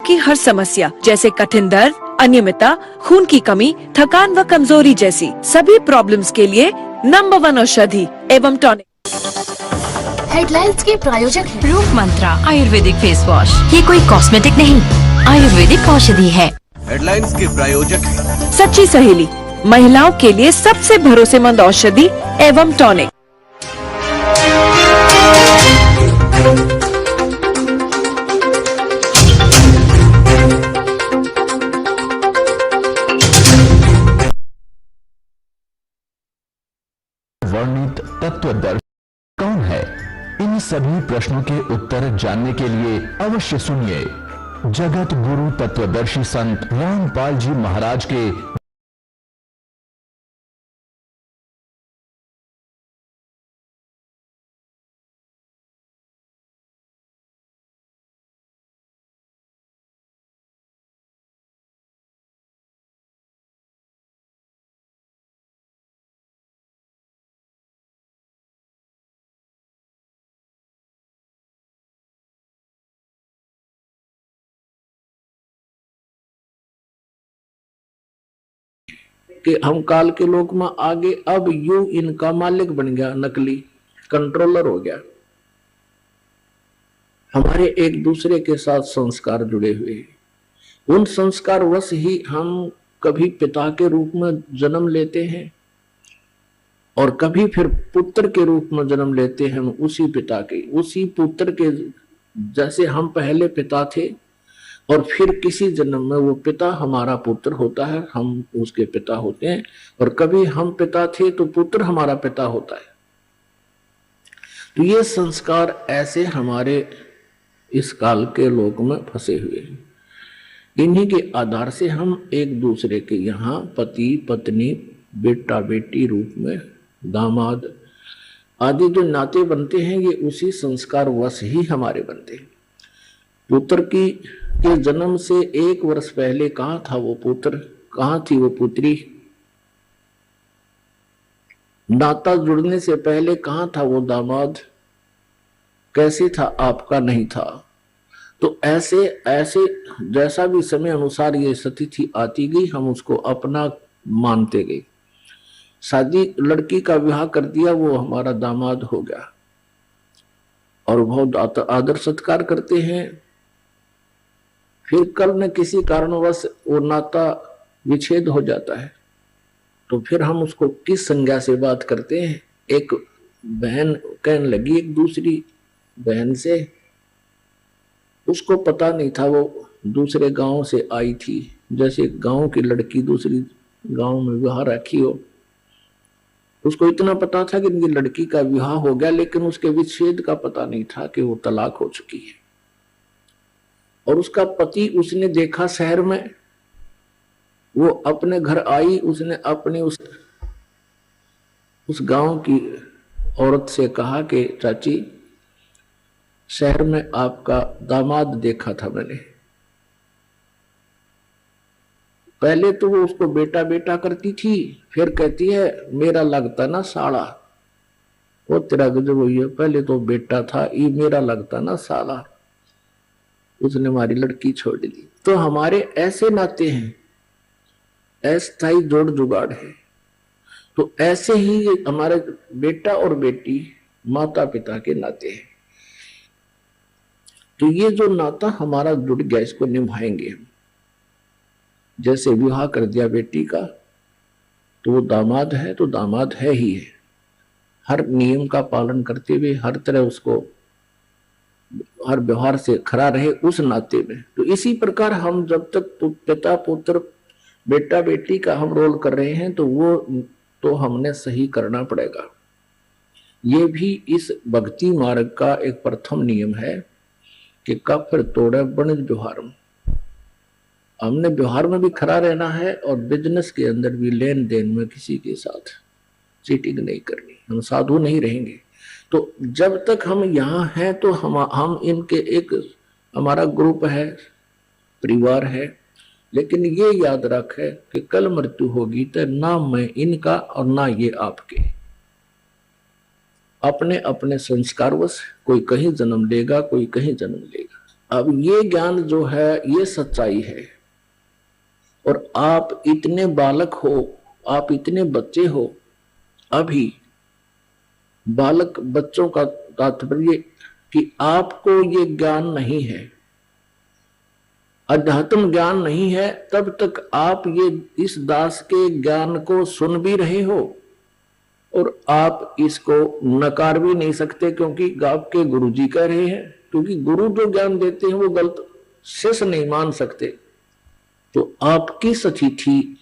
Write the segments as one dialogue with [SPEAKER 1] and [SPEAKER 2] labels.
[SPEAKER 1] आपकी हर समस्या जैसे कठिन दर्द, अनियमितता, खून की कमी, थकान व कमजोरी जैसी सभी प्रॉब्लम्स के लिए नंबर 1 औषधि एवं टॉनिक।
[SPEAKER 2] हेडलाइंस के प्रायोजक हैं
[SPEAKER 3] रूप मंत्रा आयुर्वेदिक फेस वॉश। ये कोई कॉस्मेटिक नहीं, आयुर्वेदिक औषधि है।
[SPEAKER 4] हेडलाइंस के प्रायोजक हैं
[SPEAKER 1] सच्ची सहेली, महिलाओं के लिए सबसे भरोसेमंद औषधि एवं टॉनिक।
[SPEAKER 5] वर्णित तत्वदर्शी कौन है? इन सभी प्रश्नों के उत्तर जानने के लिए अवश्य सुनिए जगत गुरु तत्वदर्शी संत रामपाल जी महाराज के
[SPEAKER 6] कि हम काल के लोक में आगे अब यू इनका मालिक बन गया, नकली कंट्रोलर हो गया। हमारे एक दूसरे के साथ संस्कार जुड़े हुए हैं। उन संस्कार वश ही हम कभी पिता के रूप में जन्म लेते हैं और कभी फिर पुत्र के रूप में जन्म लेते हैं। उसी पिता के, उसी पुत्र के, जैसे हम पहले पिता थे और फिर किसी जन्म में वो पिता हमारा पुत्र होता है, हम उसके पिता होते हैं। और कभी हम पिता थे तो पुत्र हमारा पिता होता है। तो ये संस्कार ऐसे हमारे इस काल के लोक में फंसे हुए हैं। इन्हीं के आधार से हम एक दूसरे के यहाँ पति पत्नी, बेटा बेटी रूप में, दामाद आदि जो नाते बनते हैं, ये उसी संस्कार वश ही हमारे बनते हैं। पुत्र के जन्म से 1 वर्ष पहले कहाँ था वो पुत्र, कहाँ थी वो पुत्री? नाता जुड़ने से पहले कहाँ था वो दामाद? कैसे था आपका? नहीं था। तो ऐसे ऐसे जैसा भी समय अनुसार ये स्थिति आती गई, हम उसको अपना मानते गए। शादी, लड़की का विवाह कर दिया, वो हमारा दामाद हो गया और बहुत आदर सत्कार करते हैं। फिर कल न किसी कारणवश वो नाता विच्छेद हो जाता है, तो फिर हम उसको किस संज्ञा से बात करते हैं? एक बहन कहने लगी एक दूसरी बहन से, उसको पता नहीं था वो दूसरे गांव से आई थी। जैसे गांव की लड़की दूसरी गांव में विवाह रखी हो, उसको इतना पता था कि इनकी लड़की का विवाह हो गया, लेकिन उसके विच्छेद का पता नहीं था कि वो तलाक हो चुकी है। और उसका पति उसने देखा शहर में, वो अपने घर आई, उसने अपनी उस गांव की औरत से कहा कि चाची, शहर में आपका दामाद देखा था मैंने। पहले तो वो उसको बेटा बेटा करती थी, फिर कहती है मेरा लगता ना साला। वो तेरा गजब हुई है, पहले तो बेटा था, ये मेरा लगता ना साला। उसने हमारी लड़की छोड़ दी। तो हमारे ऐसे नाते हैं, अस्थायी जोड़ जुगाड़ है। तो ऐसे ही हमारे बेटा और बेटी माता पिता के नाते हैं। तो ये जो नाता हमारा जुड़ गया, इसको निभाएंगे हम। जैसे विवाह कर दिया बेटी का, तो वो दामाद है तो दामाद है ही है, हर नियम का पालन करते हुए, हर तरह उसको हर व्यवहार से खरा रहे उस नाते में। तो इसी प्रकार हम जब तक पिता पुत्र बेटा बेटी का हम रोल कर रहे हैं, तो वो तो हमने सही करना पड़ेगा। ये भी इस भक्ति मार्ग का एक प्रथम नियम है कि कफर तोड़े बणिज व्यवहार में। हमने व्यवहार में भी खरा रहना है और बिजनेस के अंदर भी, लेन देन में किसी के साथ चीटिंग नहीं करनी। हम साधु नहीं रहेंगे। तो जब तक हम यहाँ हैं तो हम इनके एक हमारा ग्रुप है, परिवार है। लेकिन ये याद रखे कि कल मृत्यु होगी तो ना मैं इनका और ना ये आपके। अपने अपने संस्कारवश कोई कहीं जन्म लेगा, कोई कहीं जन्म लेगा। अब ये ज्ञान जो है ये सच्चाई है, और आप इतने बालक हो, आप इतने बच्चे हो। अभी बालक बच्चों का तात्पर्य कि आपको ये ज्ञान नहीं है, अध्यात्म ज्ञान नहीं है, तब तक आप ये इस दास के ज्ञान को सुन भी रहे हो और आप इसको नकार भी नहीं सकते, क्योंकि आपके गुरु जी कह रहे हैं। क्योंकि गुरु जो ज्ञान देते हैं वो गलत शेष नहीं मान सकते। तो आपकी स्थिति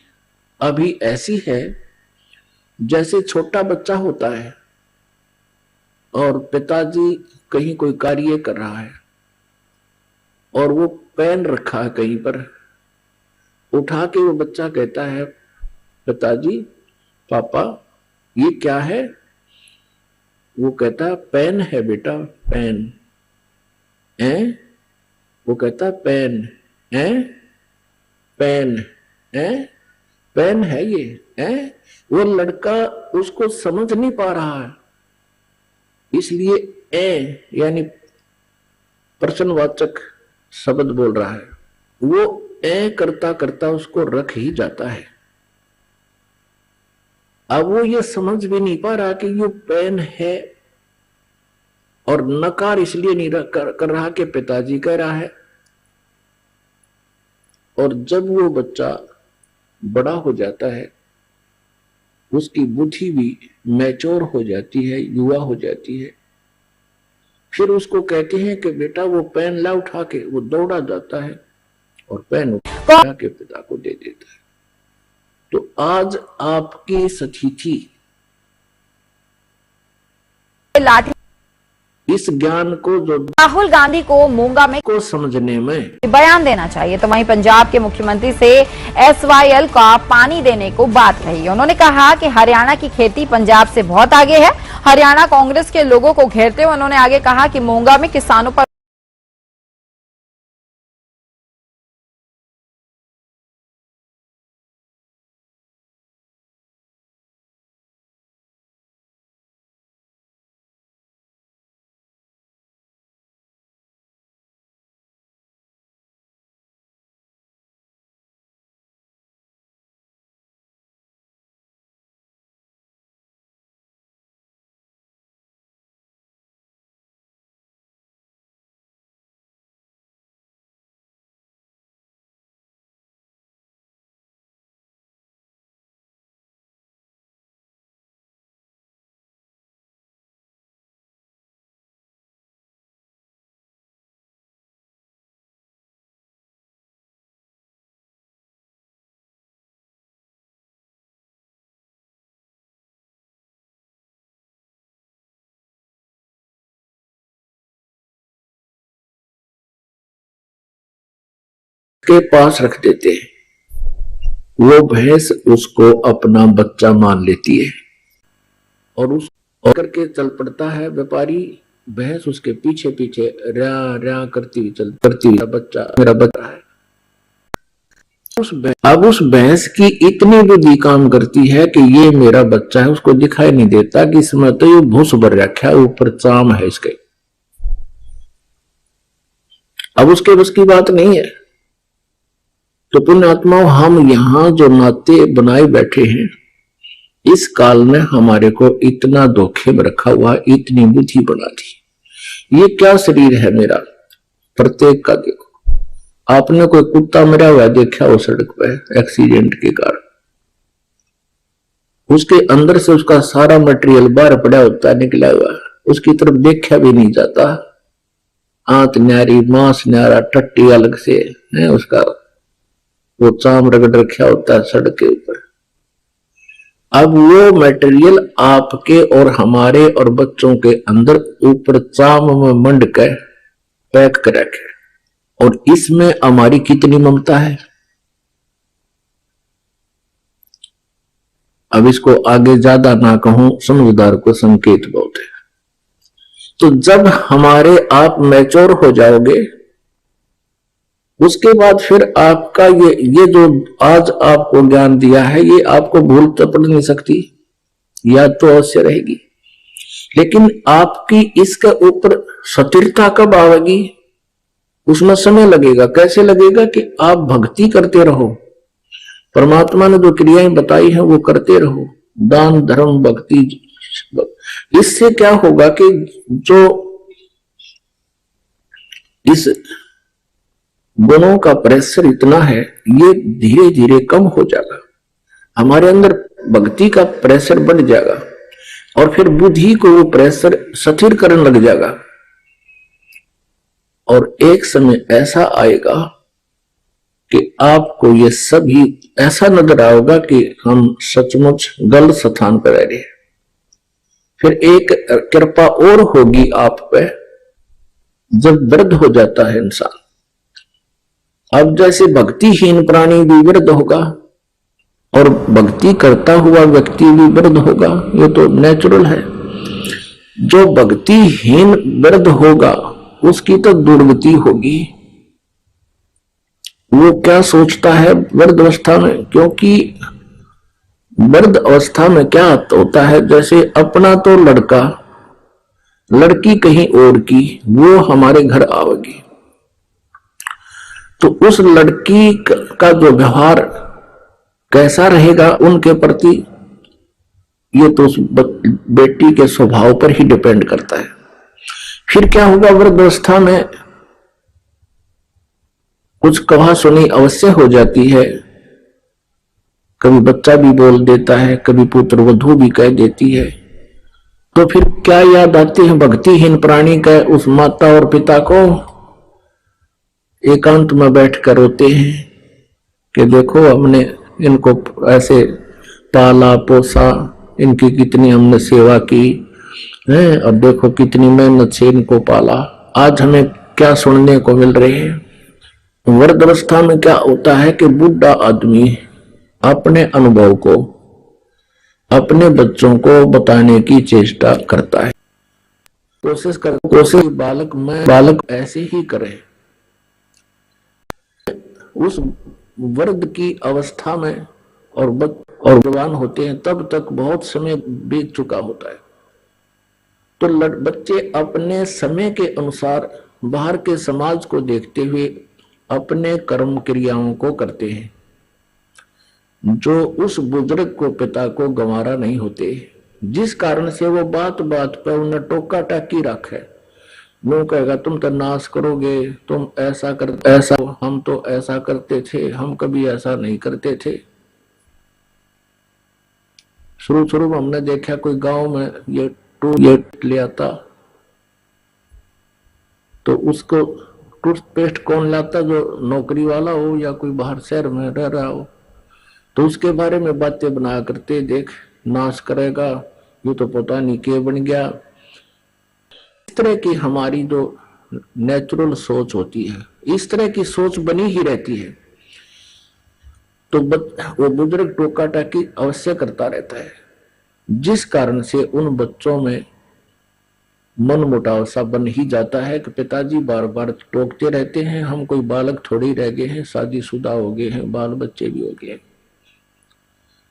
[SPEAKER 6] अभी ऐसी है जैसे छोटा बच्चा होता है और पिताजी कहीं कोई कार्य कर रहा है और वो पेन रखा है कहीं पर, उठा के वो बच्चा कहता है, पिताजी, पापा, ये क्या है? वो कहता है, पेन है बेटा, पेन। वो कहता है, पेन पेन पेन है ये। वो लड़का उसको समझ नहीं पा रहा है, इसलिए यानी प्रश्नवाचक शब्द बोल रहा है। वो करता करता उसको रख ही जाता है। अब वो ये समझ भी नहीं पा रहा कि ये पेन है, और नकार इसलिए नहीं कर रहा कि पिताजी कह रहा है। और जब वो बच्चा बड़ा हो जाता है, उसकी बुद्धि भी मैच्योर हो जाती है, युवा हो जाती है, फिर उसको कहते हैं कि बेटा वो पेन ला, उठा के वो दौड़ा जाता है और पेन उठा के पिता को दे देता है। तो आज आपकी स्थिति
[SPEAKER 7] लाठी
[SPEAKER 6] इस ज्ञान को जो
[SPEAKER 7] राहुल गांधी को मूंगा में
[SPEAKER 6] को समझने में
[SPEAKER 7] बयान देना चाहिए। तो वहीं पंजाब के मुख्यमंत्री से SYL का पानी देने को बात कही। उन्होंने कहा कि हरियाणा की खेती पंजाब से बहुत आगे है। हरियाणा कांग्रेस के लोगों को घेरते हुए उन्होंने आगे कहा कि मूंगा में किसानों पर
[SPEAKER 6] के पास रख देते हैं। वो भैंस उसको अपना बच्चा मान लेती है और उस करके चल पड़ता है व्यापारी। भैंस उसके पीछे पीछे रया रया करती हुई बच्चा मेरा बच्चा है। अब उस भैंस की इतनी बुद्धि काम करती है कि ये मेरा बच्चा है, उसको दिखाई नहीं देता कि इसमें तो ये भूस भर रखा है, ऊपर चाम है इसके। अब उसके बस की बात नहीं है। तो पुण्यात्माओं, हम यहां जो नाते बनाए बैठे हैं, इस काल में हमारे को इतना धोखे में रखा हुआ, इतनी बुद्धि बना दी। ये क्या शरीर है मेरा? प्रत्येक का देखो। आपने कोई कुत्ता मरा हुआ देखा हो सड़क पे एक्सीडेंट के कारण, उसके अंदर से उसका सारा मटेरियल बाहर पड़ा होता है, निकला हुआ, उसकी तरफ देखा भी नहीं जाता। आंत न्यारी, मांस न्यारा, टट्टी अलग से है, उसका वो चाम रगड़ रखा होता है सड़क के ऊपर। अब वो मटेरियल आपके और हमारे और बच्चों के अंदर ऊपर चाम में मंड के पैक कर रखे, और इसमें हमारी कितनी ममता है। अब इसको आगे ज्यादा ना कहूं, समझदार को संकेत बहुत है। तो जब हमारे आप मैच्योर हो जाओगे, उसके बाद फिर आपका ये जो आज आपको ज्ञान दिया है, ये आपको भूल तो पड़ नहीं सकती, याद तो अवश्य रहेगी। लेकिन आपकी इसके ऊपर स्थिरता कब आएगी? उसमें समय लगेगा। कैसे लगेगा कि आप भक्ति करते रहो, परमात्मा ने जो क्रियाएं बताई हैं वो करते रहो, दान धर्म भक्ति। इससे क्या होगा कि जो इस गुणों का प्रेशर इतना है ये धीरे धीरे कम हो जाएगा, हमारे अंदर भक्ति का प्रेशर बढ़ जाएगा और फिर बुद्धि को वो प्रेशर स्थिर करने लग जाएगा। और एक समय ऐसा आएगा कि आपको ये सभी ऐसा नजर आएगा कि हम सचमुच गलत स्थान पर रह रहे हैं। फिर एक कृपा और होगी आप पे, जब वृद्ध हो जाता है इंसान। अब जैसे भक्तिहीन प्राणी भी वृद्ध होगा और भक्ति करता हुआ व्यक्ति भी वृद्ध होगा, ये तो नेचुरल है। जो भक्तिहीन वृद्ध होगा उसकी तो दुर्गति होगी। वो क्या सोचता है वृद्ध अवस्था में, क्योंकि वृद्ध अवस्था में क्या होता है, जैसे अपना तो लड़का लड़की कहीं और की वो हमारे घर आवेगी, तो उस लड़की का जो व्यवहार कैसा रहेगा उनके प्रति, ये तो उस बेटी के स्वभाव पर ही डिपेंड करता है। फिर क्या होगा, वृद्धावस्था में कुछ कहा सुनी अवश्य हो जाती है, कभी बच्चा भी बोल देता है, कभी पुत्र वधू भी कह देती है। तो फिर क्या याद आते हैं भक्तिहीन प्राणी का उस माता और पिता को, एकांत में बैठ कर रोते हैं कि देखो हमने इनको ऐसे पाला पोसा, इनकी कितनी हमने सेवा की है और देखो कितनी मेहनत से इनको पाला, आज हमें क्या सुनने को मिल रही है। वृद्धावस्था में क्या होता है कि बुढ़ा आदमी अपने अनुभव को अपने बच्चों को बताने की चेष्टा करता है, कोशिश बालक ऐसे ही करे। उस वृद्ध की अवस्था में और जवान होते हैं तब तक बहुत समय बीत चुका होता है, तो बच्चे अपने समय के अनुसार बाहर के समाज को देखते हुए अपने कर्म क्रियाओं को करते हैं, जो उस बुजुर्ग को पिता को गंवारा नहीं होते, जिस कारण से वो बात बात पर उन्हें टोका टाकी रखे। वो कहेगा तुम तो नाश करोगे, तुम ऐसा कर ऐसा, हम तो ऐसा करते थे, हम कभी ऐसा नहीं करते थे। शुरू में हमने देखा कोई गांव में ये ले आता तो उसको टूथपेस्ट कौन लाता, जो नौकरी वाला हो या कोई बाहर शहर में रह रहा हो, तो उसके बारे में बातें बनाया करते, देख नाश करेगा, ये तो पता नहीं क्या बन गया। इस तरह की हमारी जो नेचुरल सोच होती है, इस तरह की सोच बनी ही रहती है। तो वो बुजुर्ग टोका टाकी अवश्य करता रहता है, जिस कारण से उन बच्चों में मन मुटाव सा बन ही जाता है कि पिताजी बार बार टोकते रहते हैं, हम कोई बालक थोड़ी रह गए हैं, शादीशुदा हो गए हैं, बाल बच्चे भी हो गए।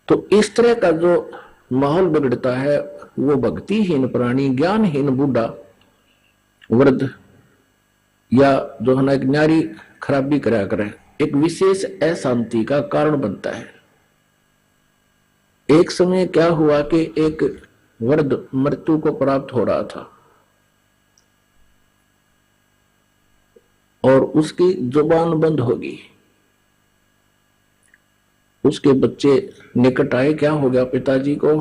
[SPEAKER 6] तो इस तरह का जो माहौल बिगड़ता है वो भक्तिहीन प्राणी, ज्ञानहीन बूढ़ा वृद्ध या जो है ना एक नारी खराबी करा करे, एक विशेष अशांति का कारण बनता है। एक समय क्या हुआ कि एक वृद्ध मृत्यु को प्राप्त हो रहा था और उसकी जुबान बंद होगी। उसके बच्चे निकट आए, क्या हो गया पिताजी को?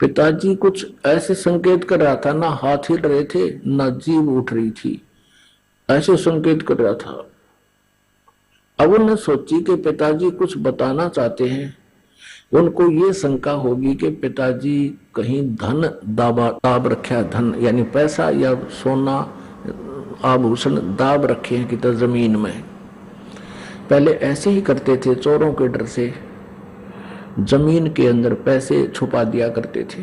[SPEAKER 6] पिताजी कुछ ऐसे संकेत कर रहा था, ना हाथ हिल रहे थे ना जीभ उठ रही थी, ऐसे संकेत कर रहा था। अब उन्होंने सोची कि पिताजी कुछ बताना चाहते हैं, उनको ये शंका होगी कि पिताजी कहीं धन दाब रखा, धन यानी पैसा या सोना आभूषण दाब रखे हैं कि तो जमीन में। पहले ऐसे ही करते थे, चोरों के डर से जमीन के अंदर पैसे छुपा दिया करते थे।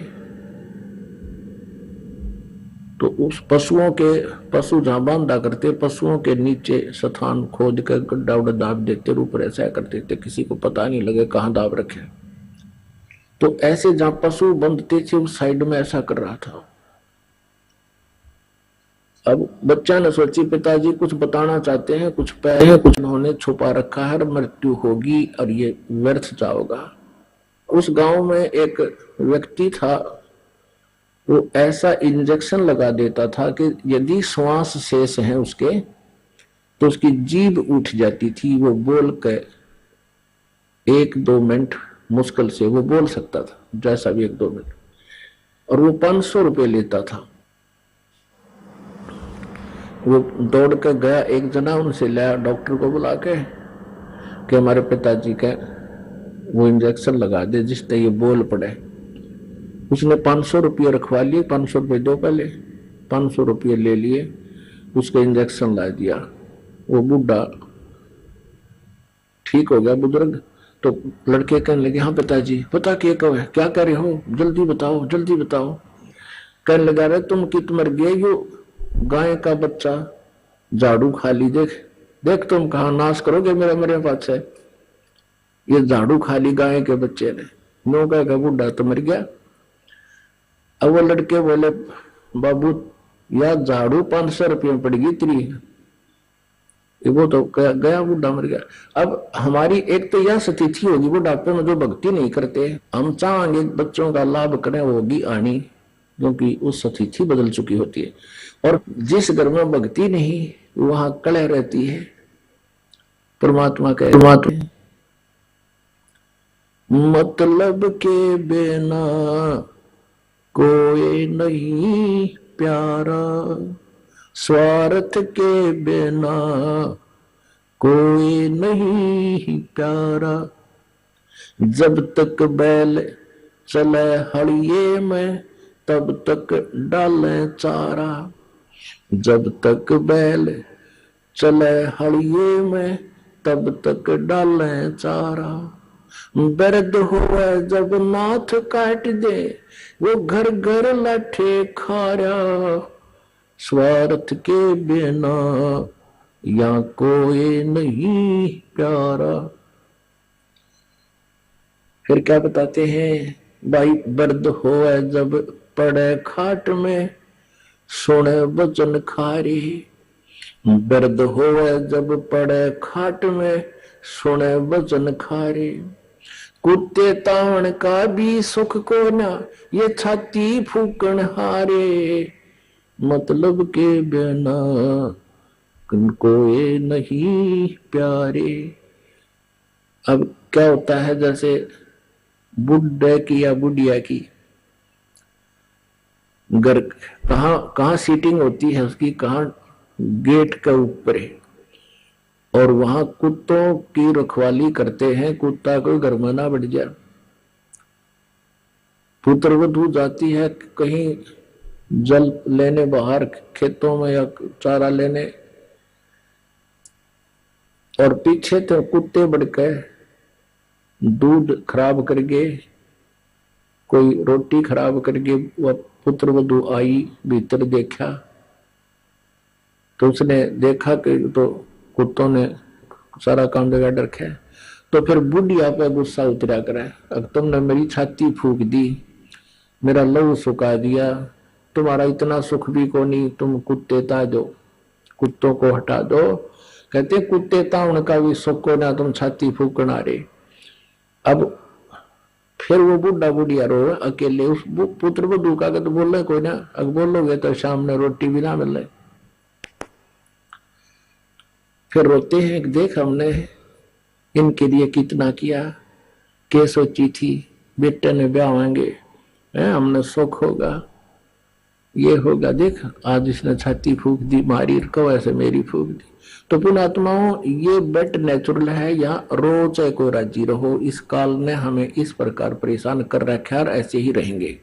[SPEAKER 6] तो उस पशु जहां बांधा करते, पशुओं के नीचे स्थान खोद कर गड्ढा उड्ढा दाब देते, ऊपर ऐसा करते थे किसी को पता नहीं लगे कहां दाब रखे। तो ऐसे जहां पशु बंधते थे उस साइड में ऐसा कर रहा था। अब बच्चा ने सोची पिताजी कुछ बताना चाहते हैं, कुछ पहले कुछ उन्होंने छुपा रखा है, मृत्यु होगी और ये व्यर्थ जाओगा। उस गांव में एक व्यक्ति था, वो ऐसा इंजेक्शन लगा देता था कि यदि श्वास शेष है उसके तो उसकी जीभ उठ जाती थी, वो बोल के 1-2 मिनट मुश्किल से वो बोल सकता था, जैसा भी 1-2 मिनट, और वो 500 रुपये लेता था। वो दौड़ के गया, एक जना उनसे लाया, डॉक्टर को बुला के कि हमारे पिताजी का वो इंजेक्शन लगा दे जिससे ये बोल पड़े। उसने 500 रुपये रखवा लिए, 500 रुपये दो पहले, 500 रुपये ले लिए, उसका इंजेक्शन ला दिया। वो बूढ़ा ठीक हो गया, बुजुर्ग। तो लड़के कहने लगे, हाँ पिताजी पता क्या कहो है, क्या कह रहे हो, जल्दी बताओ जल्दी बताओ। कहने लगा, रहे तुम कित मर गए, यो गाय का बच्चा झाड़ू खा ली, देख देख तुम कहा नाश करोगे मेरा मेरे पास है। ये झाड़ू खा ली गाय के बच्चे ने। नो गाय का बूढ़ा तो मर गया। अब वो लड़के बोले, बाबू यार झाड़ू 500 रुपये में पड़ेगी तेरी, वो तो गया, बूढ़ा मर गया। अब हमारी एक तो यह स्थिति होगी, बुढ़ापे में जो भक्ति नहीं करते, हम चाहेंगे बच्चों का लाभ करें, वो होगी आनी, क्योंकि उस स्थिति बदल चुकी होती है। और जिस घर में भक्ति नहीं वहां कलह रहती है। परमात्मा के मतलब के बिना कोई नहीं प्यारा, स्वार्थ के बिना कोई नहीं प्यारा। जब तक बैल चले हड़िये में तब तक डाले चारा, जब तक बैल चले हड़िये में तब तक डाले चारा। दर्द हुआ जब नाथ काट दे वो घर घर लठे खारा, स्वार्थ के बिना या कोई नहीं प्यारा। फिर क्या बताते हैं, भाई दर्द होए जब पड़े खाट में सुने वचन खारी, दर्द होए जब पड़े खाट में सुने वचन खारी। कुत्ते तावण का भी सुख को ना ये छाती फूकन हारे, मतलब के बिना कोई नहीं प्यारे। अब क्या होता है, जैसे बुढ़े की या बुढ़िया की घर कहाँ सीटिंग होती है उसकी, कहाँ गेट के ऊपर है, और वहां कुत्तों की रखवाली करते हैं, कुत्ता कोई घर में ना बढ़ जाए। पुत्रवधू जाती है कहीं जल लेने बाहर खेतों में या चारा लेने, और पीछे तो कुत्ते बढ़ के दूध खराब करके, कोई रोटी खराब करके, वह पुत्रवधू आई, भीतर देखा तो उसने देखा कि तो कुत्तों ने सारा काम बिगाड़ रखा है। तो फिर बुढ़िया पे गुस्सा उतरा करे, अब तुमने मेरी छाती फूक दी, मेरा लहू सुखा दिया, तुम्हारा इतना सुख भी को नहीं, तुम कुत्ते ता दो, कुत्तों को हटा दो। कहते कुत्ते ता उनका भी सुख को ना, तुम छाती फूकना रे। अब फिर वो बुढ़ा बुढ़िया रो अकेले, उस पुत्र वधू का तो बोल रहे कोई ना, अगर बोलोगे तो शाम में रोटी भी ना मिल रही। फिर रोते हैं, देख हमने इनके लिए कितना किया, के सोची थी बेटे ने ब्याह होंगे, हमने सुख होगा, ये होगा, देख आज इसने छाती फूक दी, मारी को ऐसे मेरी फूक दी। तो पुण्यात्माओं, ये बेट नेचुरल है, या रो चाहे कोई राजी रहो, इस काल ने हमें इस प्रकार परेशान कर रखा और ऐसे ही रहेंगे।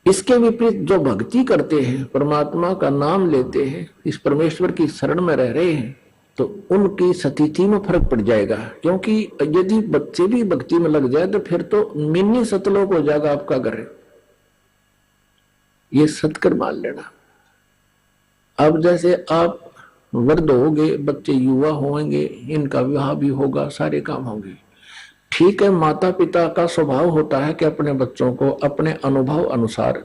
[SPEAKER 6] इसके विपरीत जो भक्ति करते हैं, परमात्मा का नाम लेते हैं, इस परमेश्वर की शरण में रह रहे हैं, तो उनकी स्थिति में फर्क पड़ जाएगा। क्योंकि यदि बच्चे भी भक्ति में लग जाए तो फिर तो मिनी सतलोक हो जाएगा आपका घर। ये सत्कर मान लेना। अब जैसे आप वृद्ध होंगे, बच्चे युवा होंगे, इनका विवाह भी होगा, सारे काम होंगे, ठीक है। माता पिता का स्वभाव होता है कि अपने बच्चों को अपने अनुभव अनुसार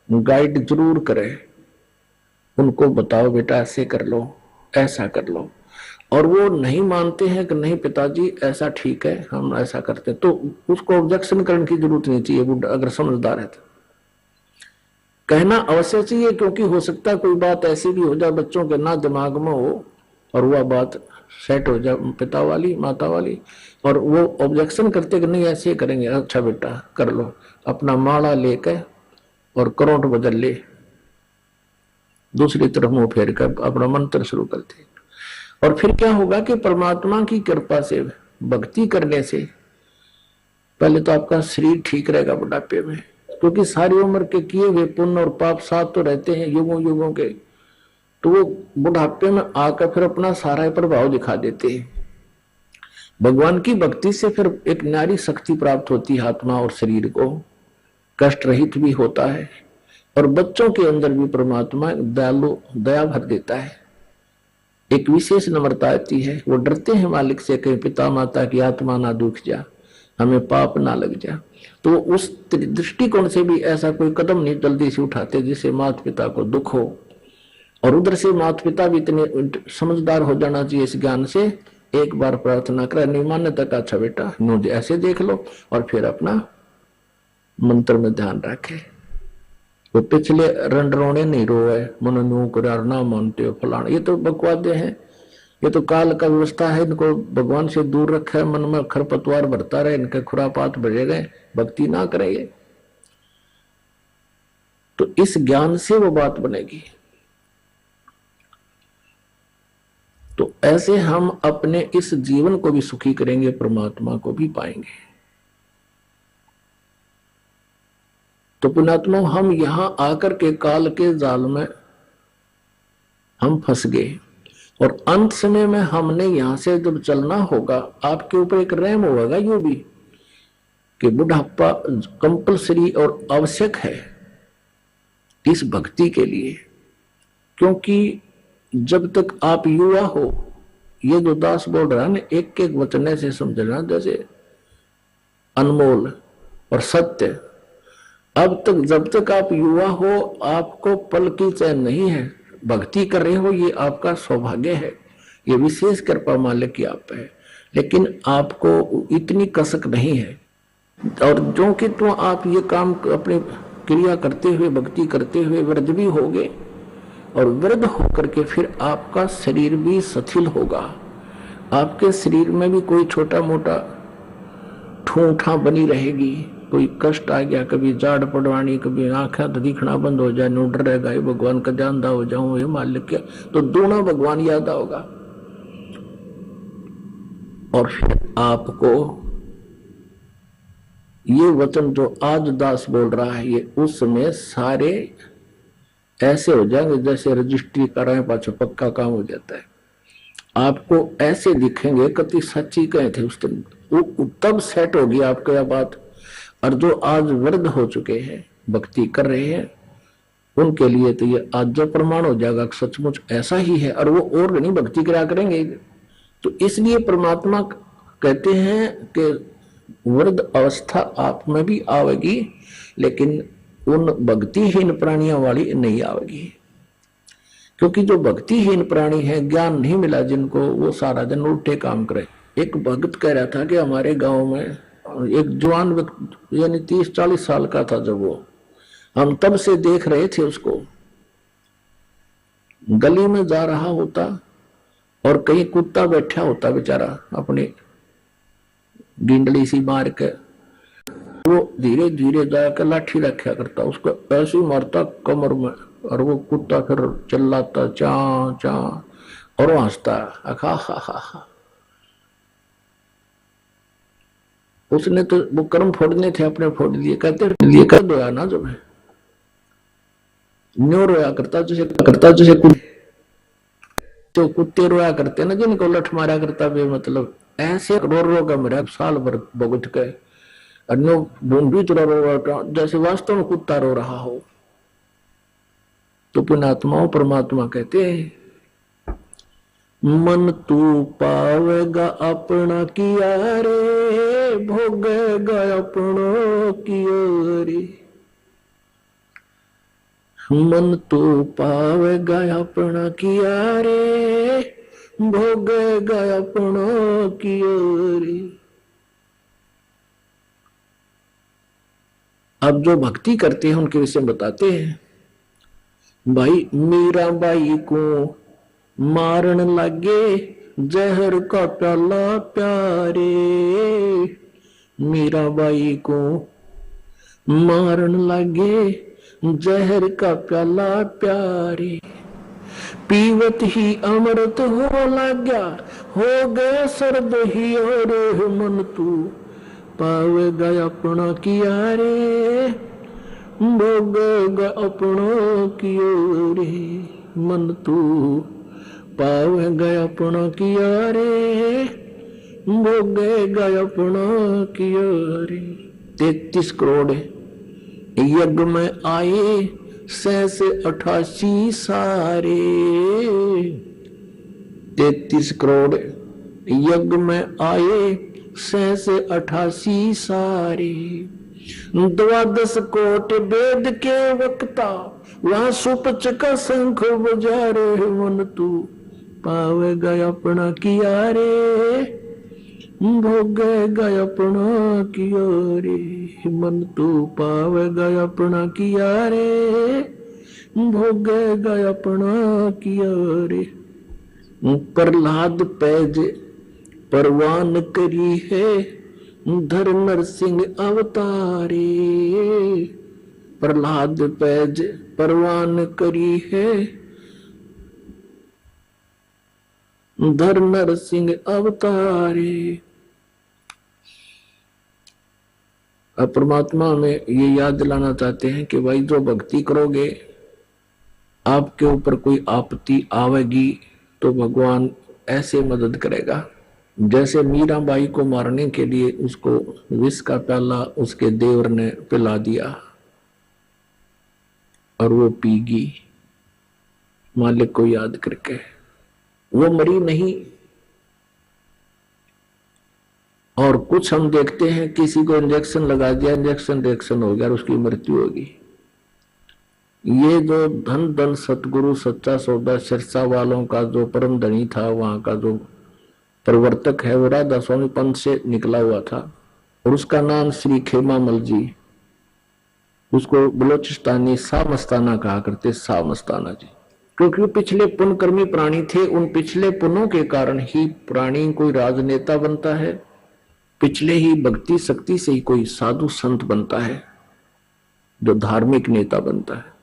[SPEAKER 6] गाइड जरूर करें, उनको बताओ बेटा ऐसे कर लो, ऐसा कर लो, और वो नहीं मानते हैं कि नहीं पिताजी ऐसा ठीक है, हम ऐसा करते, तो उसको ऑब्जेक्शन करने की जरूरत नहीं चाहिए। वो अगर समझदार है तो कहना अवश्य चाहिए, क्योंकि हो सकता है कोई बात ऐसी भी हो जाए बच्चों के ना दिमाग में हो और वह बात सेट हो जाए पिता वाली माता वाली, और वो ऑब्जेक्शन करते कि नहीं ऐसे करेंगे, अच्छा बेटा कर लो, अपना माला लेकर और करोट बदल ले, दूसरी तरफ मुंह फेर कर अपना मंत्र शुरू करते। और फिर क्या होगा कि परमात्मा की कृपा से भक्ति करने से पहले तो आपका शरीर ठीक रहेगा बुढ़ापे में, क्योंकि सारी उम्र के किए हुए पुण्य और पाप साथ तो रहते हैं युगों युगों के, तो वो बुढ़ापे में आकर फिर अपना सारा प्रभाव दिखा देते हैं। भगवान की भक्ति से फिर एक नारी शक्ति प्राप्त होती है, आत्मा और शरीर को कष्ट रहित भी होता है, और बच्चों के अंदर भी परमात्मा दयालु दया भर देता है। एक विशेष नम्रता आती है, वो डरते हैं मालिक से, कहीं पिता माता की आत्मा ना दुख जा, हमें पाप ना लग जा, तो उस दृष्टिकोण से भी ऐसा कोई कदम नहीं जल्दी से उठाते जिससे माता पिता को दुख हो। और उधर से माता पिता भी इतने समझदार हो जाना चाहिए इस ज्ञान से, एक बार प्रार्थना करे, नहीं मानने तक अच्छा बेटा नो ऐसे देख लो, और फिर अपना मंत्र में ध्यान रखे। वो पिछले रंडरोने नहीं रोए, मन नो करार ना मानते हो फलाना, ये तो बकवादे हैं, ये तो काल का व्यवस्था है, इनको भगवान से दूर रखा है, मन में खरपतवार भरता रहे, इनके खुरापात भरे गए, भक्ति ना करेंगे तो इस ज्ञान से वो बात बनेगी। तो ऐसे हम अपने इस जीवन को भी सुखी करेंगे, परमात्मा को भी पाएंगे। तो पुण्यात्मा, हम यहां आकर के काल के जाल में हम फंस गए, और अंत समय में हमने यहां से जब चलना होगा, आपके ऊपर एक रहम होगा यू भी कि बुढ़ापा कंपलसरी और आवश्यक है इस भक्ति के लिए, क्योंकि जब तक आप युवा हो, ये जो दास बोल रहा है ना, एक एक वचन से समझना जैसे अनमोल और सत्य। अब तक जब तक आप युवा हो, आपको पल की चैन नहीं है, भक्ति कर रहे हो, ये आपका सौभाग्य है, ये विशेष कृपा मालिक की आप है, लेकिन आपको इतनी कसक नहीं है। और जो कि तो आप ये काम अपनी क्रिया करते हुए भक्ति करते हुए वृद्ध भी होगे, और वृद्ध होकर के फिर आपका शरीर भी शिथिल होगा, आपके शरीर में भी कोई छोटा मोटा ठूठा बनी रहेगी, कोई कष्ट आ गया, कभी जाड़ पड़वानी, कभी आंखें दिखना बंद हो जाए, नोडर रहेगा, ये भगवान का जानदा हो जाऊं, ये मालिक क्या, तो दोनों भगवान याद होगा। और फिर आपको ये वचन जो आज दास बोल रहा है, ये उस समय सारे ऐसे हो जाएंगे जैसे रजिस्ट्री कराए पाछो पक्का काम हो जाता है। आपको ऐसे दिखेंगे कति सच्ची कहे थे उस दिन, वो तब सेट होगी आपको यह बात। और जो आज वृद्ध हो चुके हैं, भक्ति कर रहे हैं, उनके लिए तो ये आज जो प्रमाण हो जाएगा सचमुच ऐसा ही है, और वो और नहीं भक्ति करा करेंगे। तो इसलिए परमात्मा कहते हैं कि वृद्ध अवस्था आप में भी आवेगी, लेकिन उन भक्तिहीन प्राणियों वाली नहीं आवेगी, क्योंकि जो भक्तिहीन प्राणी है, ज्ञान नहीं मिला जिनको, वो सारा दिन उल्टे काम करे। एक भक्त कह रहा था कि हमारे गांव में एक जवान व्यक्ति, यानी 30-40 साल का था जब वो, हम तब से देख रहे थे उसको, गली में जा रहा होता और कहीं कुत्ता बैठा होता बेचारा अपनी डिंडली सी मार के, वो धीरे धीरे जाकर लाठी रखा करता, उसको ऐसे मारता कमर में, और वो कुत्ता फिर चिल्लाता चा चा और वो हंसता, हा हा हा। उसने तो वो कर्म फोड़ने थे अपने, फोड़ लिए, कहते लिए कर दो ना, जो है न्यो रोया करता जैसे तो कुत्ते रोया करते ना, जिनको लठ मारा करता बे, मतलब ऐसे रो रो का मेरा साल भर भुगत के, अन्यो भी तो रो जैसे वास्तव में कुत्ता रो रहा हो। तो पुण्यात्माओं, परमात्मा कहते हैं, मन तू पावेगा अपना किया रे, भोगेगा अपनों किया रे। मन तो पावेगा अपना किया रे, भोगेगा अपना किया रे। अब जो भक्ति करते हैं उनके विषय में बताते हैं, भाई मीरा बाई को मारन लगे जहर का प्याला प्यारे, मीरा बाई को मारन लगे जहर का प्याला प्यारे, पीवत ही अमृत हो लगा, हो गए सर्द ही और मन तू पावेगा अपना किया रे, भोगेगा अपना किया रे, मन तू पावेगा अपना किया रे, भोगेगा अपना किया रे। 33 करोड़ यज्ञ में आए 88 सारे, 33 करोड़ यज्ञ में आए 88 सारे, 12 कोट वेद के वक्ता, वहां सुपच का शंख बजा रे, मन तू पावेगा अपना किया रे, भोगेगा अपना किया रे, मन तू पावेगा अपना किया रे, भोगेगा अपना किया रे। प्रहलाद पैज परवान करी है, धर नरसिंह अवतारे, प्रहलाद पैज परवान करी है, धर नरसिंह अवतारे। अब परमात्मा में ये याद दिलाना चाहते हैं कि भाई जो भक्ति करोगे, आपके ऊपर कोई आपत्ति आवेगी तो भगवान ऐसे मदद करेगा, जैसे मीराबाई को मारने के लिए उसको विष का प्याला उसके देवर ने पिला दिया और वो पीगी मालिक को याद करके, वो मरी नहीं। और कुछ हम देखते हैं किसी को इंजेक्शन लगा दिया, इंजेक्शन रिएक्शन हो गया और उसकी मृत्यु होगी। ये जो धन धन सतगुरु सच्चा सौदा सिरसा वालों का जो परम धनी था, वहां का जो प्रवर्तक है वो राधा स्वामी पंथ से निकला हुआ था और उसका नाम श्री खेमामल जी, उसको बलोचिस्तानी शाह मस्ताना कहा करते, शाह मस्ताना जी, क्योंकि पिछले पुण्यकर्मी प्राणी थे। उन पिछले पुण्यों के कारण ही प्राणी कोई राजनेता बनता है, पिछले ही भक्ति शक्ति से ही कोई साधु संत बनता है जो धार्मिक नेता बनता है,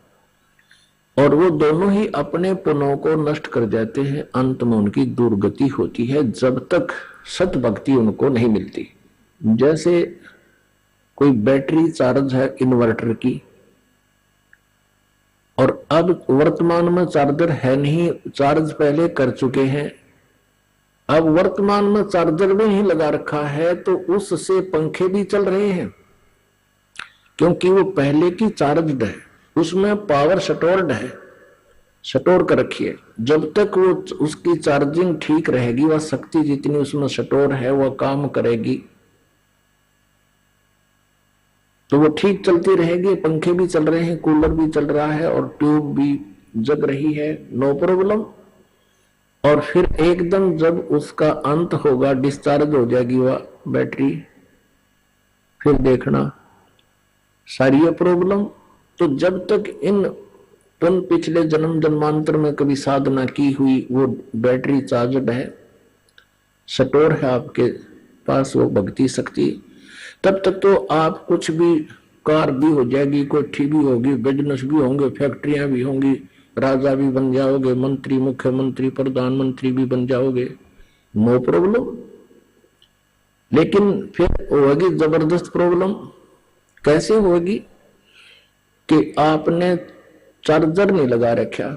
[SPEAKER 6] और वो दोनों ही अपने पुण्यों को नष्ट कर जाते हैं। अंत में उनकी दुर्गति होती है जब तक सत भक्ति उनको नहीं मिलती। जैसे कोई बैटरी चार्ज है इन्वर्टर की, और अब वर्तमान में चार्जर है नहीं, चार्ज पहले कर चुके हैं, अब वर्तमान में चार्जर भी नहीं लगा रखा है तो उससे पंखे भी चल रहे हैं, क्योंकि वो पहले की चार्ज है, उसमें पावर स्टोर्ड है, स्टोर कर रखी है। जब तक वो उसकी चार्जिंग ठीक रहेगी, वह शक्ति जितनी उसमें स्टोर है वह काम करेगी, तो वो ठीक चलती रहेगी। पंखे भी चल रहे हैं, कूलर भी चल रहा है और ट्यूब भी जग रही है, नो प्रॉब्लम। और फिर एकदम जब उसका अंत होगा, डिस्चार्ज हो जाएगी वह बैटरी, फिर देखना सारी प्रॉब्लम। तो जब तक इन तुम पिछले जन्म जन्मांतर में कभी साधना की हुई वो बैटरी चार्जड है, स्टोर है आपके पास वो भक्ति शक्ति, तब तक तो आप कुछ भी, कार भी हो जाएगी, कोठी भी होगी, बिजनेस भी होंगे, फैक्ट्रियां भी होंगी, राजा भी बन जाओगे, मंत्री मुख्यमंत्री प्रधानमंत्री भी बन जाओगे, नो प्रॉब्लम। लेकिन फिर होगी जबरदस्त प्रॉब्लम। कैसे होगी कि आपने चार्जर नहीं लगा रखा,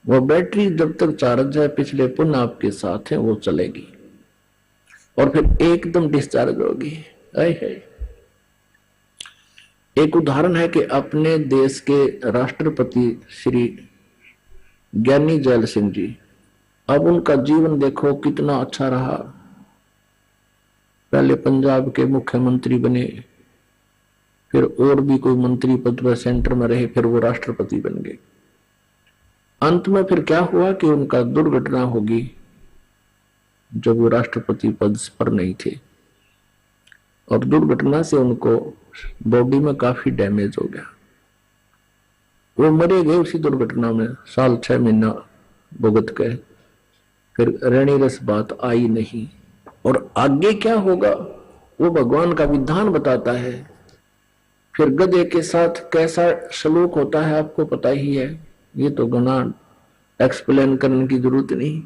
[SPEAKER 6] वो बैटरी जब तक चार्ज है, पिछले पुण्य आपके साथ है, वो चलेगी और फिर एकदम डिस्चार्ज होगी। एक उदाहरण है कि अपने देश के राष्ट्रपति श्री ज्ञानी जैल सिंह जी, अब उनका जीवन देखो कितना अच्छा रहा। पहले पंजाब के मुख्यमंत्री बने, फिर और भी कोई मंत्री पद पर सेंटर में रहे, फिर वो राष्ट्रपति बन गए। अंत में फिर क्या हुआ कि उनका दुर्घटना होगी जब वो राष्ट्रपति पद पर नहीं थे, और दुर्घटना से उनको बॉडी में काफी डैमेज हो गया। वो मरे गए उसी दुर्घटना में, साल 6 महीना भुगत गए, फिर ऋणी रस बात आई नहीं। और आगे क्या होगा वो भगवान का विधान बताता है। फिर गधे के साथ कैसा सलूक होता है आपको पता ही है, ये तो गना एक्सप्लेन करने की जरूरत नहीं।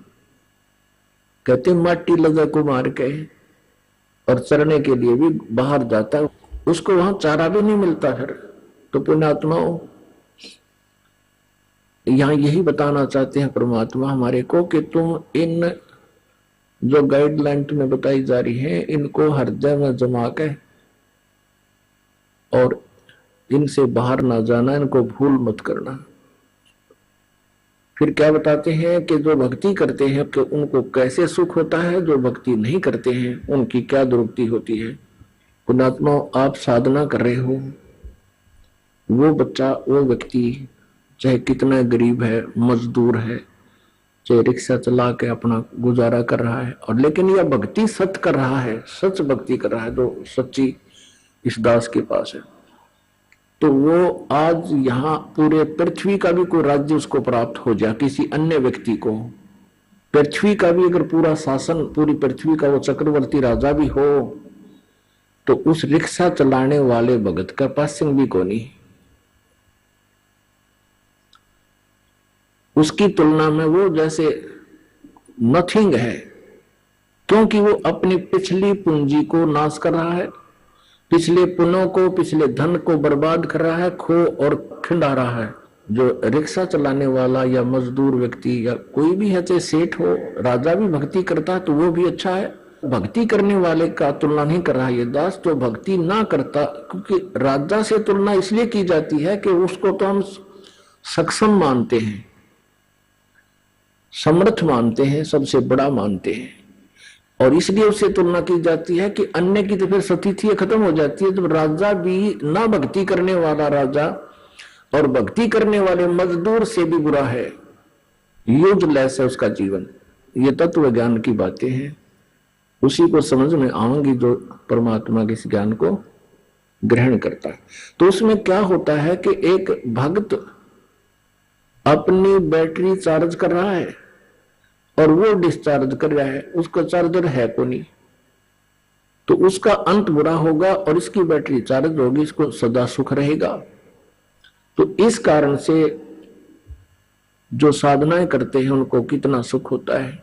[SPEAKER 6] कहते माटी लगा को मार के और चरने के लिए भी बाहर जाता है, उसको वहां चारा भी नहीं मिलता। फिर तो पुण्यात्माओं, यहाँ यही बताना चाहते हैं परमात्मा हमारे को कि तुम इन जो गाइडलाइन तुम्हें बताई जा रही है इनको हृदय में जमा के और इनसे बाहर ना जाना, इनको भूल मत करना। फिर क्या बताते हैं कि जो भक्ति करते हैं कि उनको कैसे सुख होता है, जो भक्ति नहीं करते हैं उनकी क्या दुर्गति होती है। पुण्यात्मा, आप साधना कर रहे हो, वो बच्चा, वो व्यक्ति चाहे कितना गरीब है, मजदूर है, चाहे रिक्शा चला के अपना गुजारा कर रहा है, और लेकिन यह भक्ति सत कर रहा है, सच भक्ति कर रहा है, जो सच्ची इस दास के पास है, तो वो आज यहाँ पूरे पृथ्वी का भी कोई राज्य उसको प्राप्त हो जाए, किसी अन्य व्यक्ति को पृथ्वी का भी अगर पूरा शासन, पूरी पृथ्वी का वो चक्रवर्ती राजा भी हो, तो उस रिक्शा चलाने वाले भगत का पासिंग भी कोनी। उसकी तुलना में वो जैसे नथिंग है, क्योंकि वो अपनी पिछली पूंजी को नाश कर रहा है, पिछले पुनों को, पिछले धन को बर्बाद कर रहा है, खो और खिंडा रहा है। जो रिक्शा चलाने वाला या मजदूर व्यक्ति या कोई भी है, चाहे सेठ हो, राजा भी भक्ति करता है तो वो भी अच्छा है। भक्ति करने वाले का तुलना नहीं कर रहा ये दास, जो भक्ति ना करता, क्योंकि राजा से तुलना इसलिए की जाती है कि उसको तो हम सक्षम मानते हैं, समर्थ मानते हैं, सबसे बड़ा मानते हैं, और इसलिए उससे तुलना की जाती है कि अन्य की तो फिर स्थिति खत्म हो जाती है। जब राजा भी ना भक्ति करने वाला राजा और भक्ति करने वाले मजदूर से भी बुरा है, यूजलेस है उसका जीवन। ये तत्व ज्ञान की बातें हैं, उसी को समझ में आएंगी जो परमात्मा के इस ज्ञान को ग्रहण करता है। तो उसमें क्या होता है कि एक भक्त अपनी बैटरी चार्ज कर रहा है और वो डिस्चार्ज कर रहा है, उसका चार्जर है को नहीं, तो उसका अंत बुरा होगा और इसकी बैटरी चार्ज होगी, इसको सदा सुख रहेगा। तो इस कारण से जो साधनाएं करते हैं उनको कितना सुख होता है,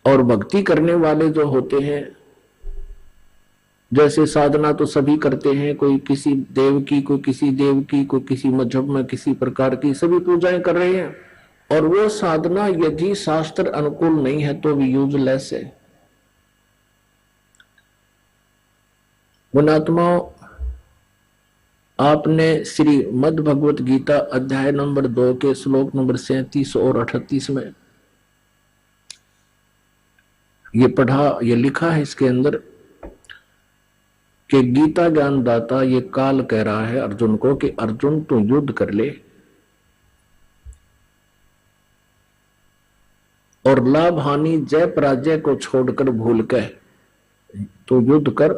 [SPEAKER 6] और भक्ति करने वाले जो होते हैं, जैसे साधना तो सभी करते हैं, कोई किसी देव की, कोई किसी देव की, कोई किसी मजहब में किसी प्रकार की सभी पूजाएं कर रहे हैं, और वो साधना यदि शास्त्र अनुकूल नहीं है तो भी यूजलेस है। पुण्यात्माओं, आपने श्री मद् भगवत गीता अध्याय नंबर 2 के श्लोक नंबर 37 और 38 में ये पढ़ा, ये लिखा है इसके अंदर कि गीता ज्ञान दाता ये काल कह रहा है अर्जुन को कि अर्जुन तू युद्ध कर ले और लाभ हानि जय पराजय को छोड़कर भूल के तू युद्ध कर,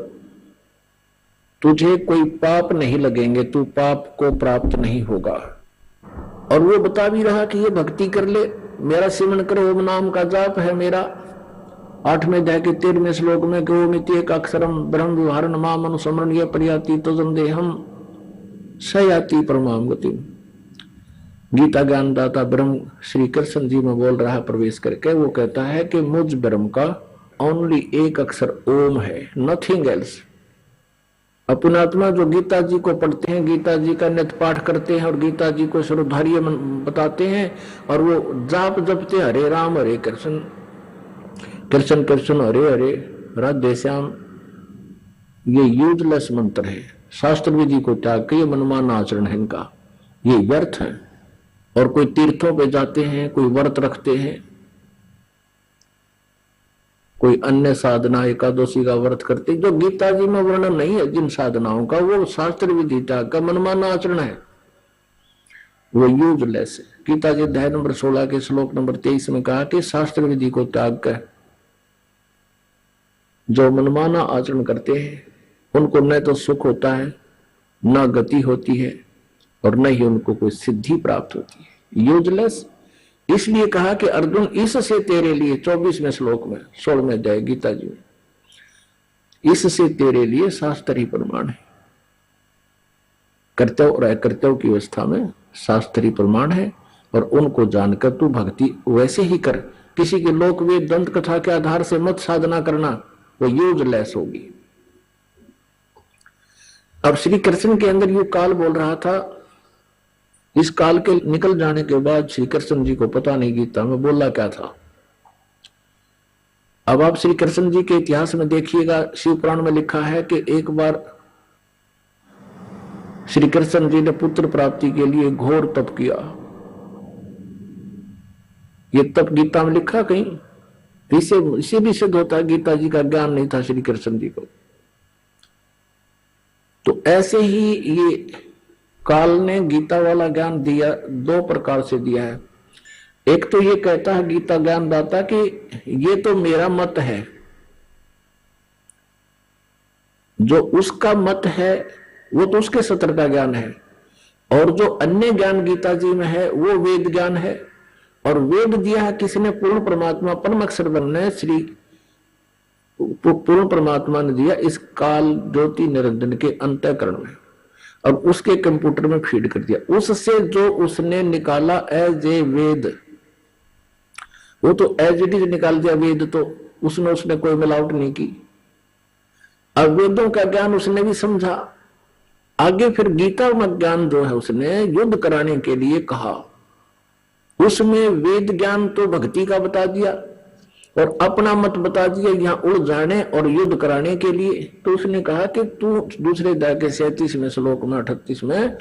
[SPEAKER 6] तुझे कोई पाप नहीं लगेंगे, तू पाप को प्राप्त नहीं होगा। और वो बता भी रहा कि ये भक्ति कर ले, मेरा सिमरन करो, ओम नाम का जाप है मेरा, 8वें अध्याय के 13वें श्लोक में कि ओम इति एक अक्षरम ब्रह्म विहार नमाम अनुस्मरण ये पर्याति तजंदेहम सयाति परमाम गति। गीता ज्ञान दाता ब्रह्म श्री कृष्ण जी में बोल रहा है प्रवेश करके, वो कहता है कि मुझ ब्रह्म का ओनली एक अक्षर ओम है, नथिंग एल्स। अपनात्मा जो गीता जी को पढ़ते हैं, गीता जी का नित्य पाठ करते हैं और गीता जी को श्रद्धार्य बताते हैं, और वो जाप जपते हरे राम हरे कृष्ण कृष्ण कृष्ण हरे हरे राधे श्याम, ये यूजलेस मंत्र है, शास्त्र विधि को त्याग के ये मनमाना आचरण है इनका, ये व्यर्थ है। और कोई तीर्थों पे जाते हैं, कोई व्रत रखते हैं, कोई अन्य साधना एकादशी का व्रत करते, जो गीता जी में वर्णन नहीं है जिन साधनाओं का, वो शास्त्र विधि त्याग का मनमाना आचरण है, वो यूजलेस है। गीता जी अध्याय नंबर 16 के श्लोक नंबर 23 में कहा कि शास्त्र विधि को त्याग कर जो मनमाना आचरण करते हैं उनको न तो सुख होता है, न गति होती है, और न ही उनको कोई सिद्धि प्राप्त होती है। यूजलेस। इसलिए कहा कि अर्जुन इससे तेरे लिए 24वें श्लोक में 16वें अध्याय गीता जी में, इससे तेरे लिए शास्त्र ही प्रमाण है। कर्तव्य और अकर्तव्य की अवस्था में शास्त्री प्रमाण है, और उनको जानकर तू भक्ति वैसे ही कर। किसी के लोक वेद दंत कथा के आधार से मत साधना करना, वो यूजलेस होगी। अब श्री कृष्ण के अंदर यू काल बोल रहा था। इस काल के निकल जाने के बाद श्री कृष्ण जी को पता नहीं गीता में बोला क्या था। अब आप श्री कृष्ण जी के इतिहास में देखिएगा, शिव पुराण में लिखा है कि एक बार श्री कृष्ण जी ने पुत्र प्राप्ति के लिए घोर तप किया। ये तप गीता में लिखा कहीं? इसे भी सिद्ध होता है गीता जी का ज्ञान नहीं था श्री कृष्ण जी को। तो ऐसे ही ये काल ने गीता वाला ज्ञान दिया, दो प्रकार से दिया है। एक तो ये कहता है गीता ज्ञान दाता कि ये तो मेरा मत है, जो उसका मत है वो तो उसके सत्र का ज्ञान है, और जो अन्य ज्ञान गीता जी में है वो वेद ज्ञान है। और वेद दिया है किसने? पूर्ण परमात्मा परम अक्षर ने, श्री पूर्ण परमात्मा ने दिया इस काल ज्योति निरंजन के अंतःकरण में, और उसके कंप्यूटर में फीड कर दिया। उससे जो उसने निकाला एज ए वेद, वो तो एज इट इज निकाल दिया वेद, तो उसने कोई मिलावट नहीं की। अब वेदों का ज्ञान उसने भी समझा। आगे फिर गीता में ज्ञान जो है उसने युद्ध कराने के लिए कहा, उसमें वेद ज्ञान तो भक्ति का बता दिया और अपना मत बता दिया यहाँ उड़ जाने और युद्ध कराने के लिए। तो उसने कहा कि तू दूसरे अध्याय के 37वें श्लोक में 38 में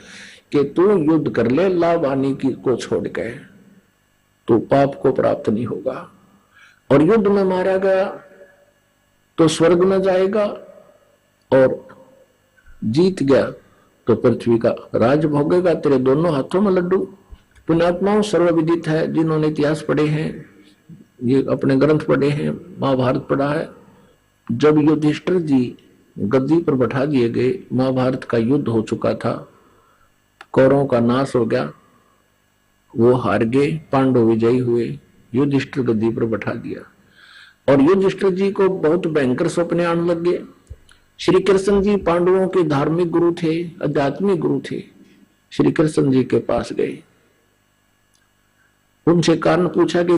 [SPEAKER 6] कि तू युद्ध कर ले लाभ हानि की को छोड़ के, तो पाप को प्राप्त नहीं होगा। और युद्ध में मारा गया तो स्वर्ग में जाएगा, और जीत गया तो पृथ्वी का राज भोगेगा। तेरे दोनों हाथों में लड्डू। पुण्यात्माओं सर्वविदित है, जिन्होंने इतिहास पढ़े हैं, ये अपने ग्रंथ पढ़े हैं, महाभारत पढ़ा है। जब युधिष्ठिर जी गद्दी पर बैठा दिए गए, महाभारत का युद्ध हो चुका था, कौरवों का नाश हो गया, वो हार गए, पांडव विजयी हुए, युधिष्ठिर गद्दी पर बैठा दिया। और युधिष्ठिर जी को बहुत भयंकर सपने आने लग गए। श्री कृष्ण जी पांडवों के धार्मिक गुरु थे, आध्यात्मिक गुरु थे। श्री कृष्ण जी के पास गए, उनसे कारण पूछा कि